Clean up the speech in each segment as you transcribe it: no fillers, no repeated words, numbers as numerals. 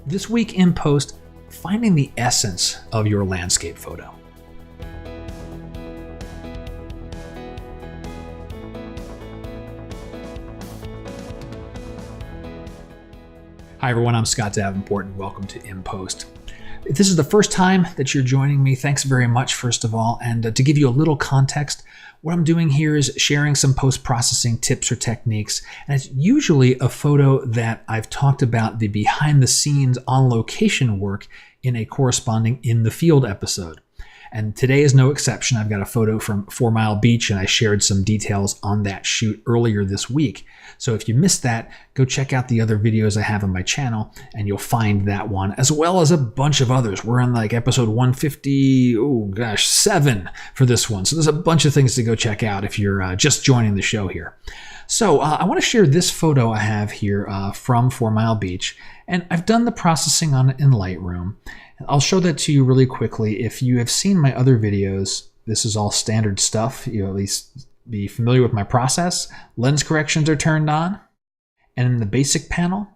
This week in post, finding the essence of your landscape photo. Hi everyone, I'm Scott Davenport and welcome to In Post. If this is the first time that you're joining me, thanks very much first of all. And to give you a little context, what I'm doing here is sharing some post-processing tips or techniques. And it's usually a photo that I've talked about the behind the scenes on location work in a corresponding in the field episode. And today is no exception. I've got a photo from 4 Mile Beach and I shared some details on that shoot earlier this week. So if you missed that, go check out the other videos I have on my channel and you'll find that one as well as a bunch of others. We're on like episode 157 for this one. So there's a bunch of things to go check out if you're just joining the show here. So I want to share this photo I have here from 4 Mile Beach, and I've done the processing on it in Lightroom. I'll show that to you really quickly. If you have seen my other videos, this is all standard stuff. You'll at least be familiar with my process. Lens corrections are turned on. And in the basic panel,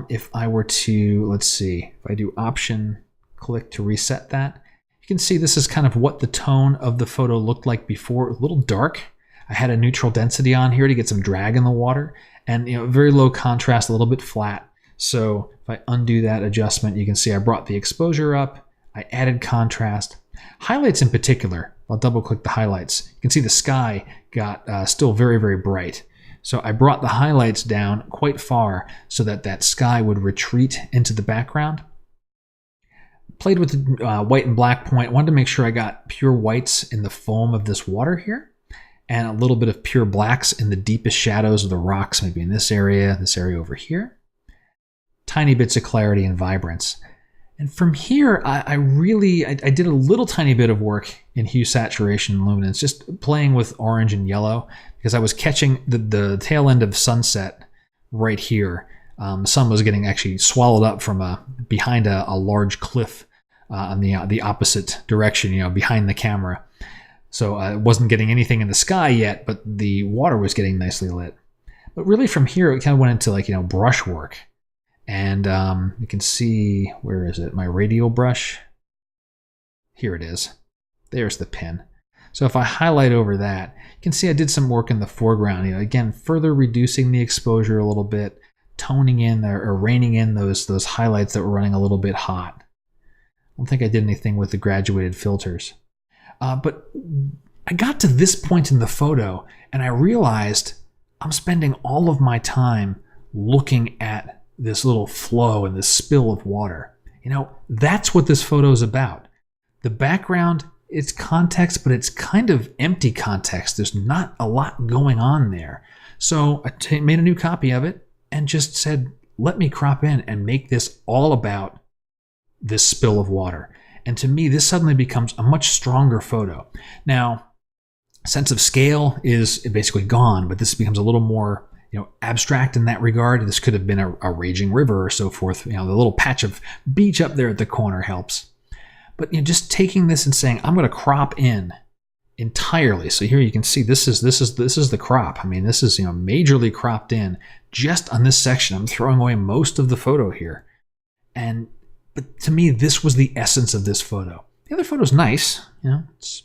if I were to, let's see, if I do Option, click to reset that, you can see this is kind of what the tone of the photo looked like before. A little dark. I had a neutral density on here to get some drag in the water, and very low contrast, a little bit flat. So if I undo that adjustment, you can see I brought the exposure up, I added contrast. Highlights in particular, I'll double click the highlights. You can see the sky got still very, very bright. So I brought the highlights down quite far so that that sky would retreat into the background. Played with the white and black point, wanted to make sure I got pure whites in the foam of this water here, and a little bit of pure blacks in the deepest shadows of the rocks, maybe in this area over here. Tiny bits of clarity and vibrance. And from here, I did a little tiny bit of work in hue, saturation, and luminance, just playing with orange and yellow, because I was catching the tail end of sunset right here. The sun was getting actually swallowed up from behind a large cliff on the opposite direction, behind the camera. So I wasn't getting anything in the sky yet, but the water was getting nicely lit. But really from here, it kind of went into like, brush work. And you can see, where is it? My radial brush. Here it is. There's the pin. So if I highlight over that, you can see I did some work in the foreground. Again, further reducing the exposure a little bit, toning in or reining in those highlights that were running a little bit hot. I don't think I did anything with the graduated filters. But I got to this point in the photo and I realized I'm spending all of my time looking at this little flow and this spill of water. That's what this photo is about. The background, it's context, but it's kind of empty context. There's not a lot going on there. So I made a new copy of it and just said, let me crop in and make this all about this spill of water. And to me, this suddenly becomes a much stronger photo. Now, sense of scale is basically gone, but this becomes a little more abstract in that regard. This could have been a raging river or so forth. The little patch of beach up there at the corner helps. But just taking this and saying, I'm going to crop in entirely. So here you can see this is the crop. I mean, this is majorly cropped in just on this section. I'm throwing away most of the photo here. But to me, this was the essence of this photo. The other photo's nice, it's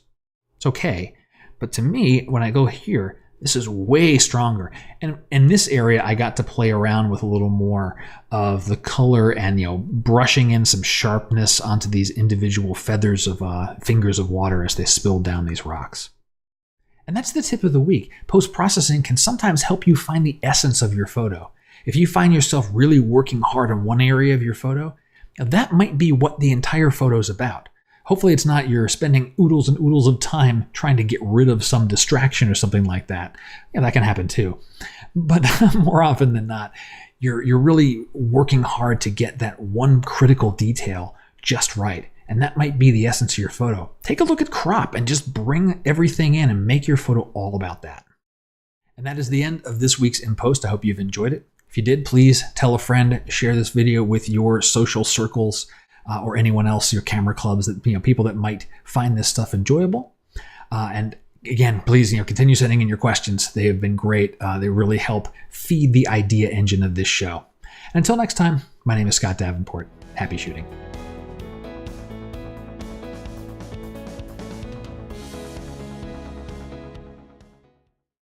okay. But to me, when I go here, this is way stronger. And in this area, I got to play around with a little more of the color and, brushing in some sharpness onto these individual feathers of fingers of water as they spilled down these rocks. And that's the tip of the week. Post-processing can sometimes help you find the essence of your photo. If you find yourself really working hard on one area of your photo, that might be what the entire photo is about. Hopefully it's not you're spending oodles and oodles of time trying to get rid of some distraction or something like that. That can happen too. But more often than not, you're really working hard to get that one critical detail just right. And that might be the essence of your photo. Take a look at crop and just bring everything in and make your photo all about that. And that is the end of this week's In Post. I hope you've enjoyed it. If you did, please tell a friend, share this video with your social circles or anyone else, your camera clubs, that people that might find this stuff enjoyable. And again, please continue sending in your questions. They have been great. They really help feed the idea engine of this show. And until next time, my name is Scott Davenport. Happy shooting.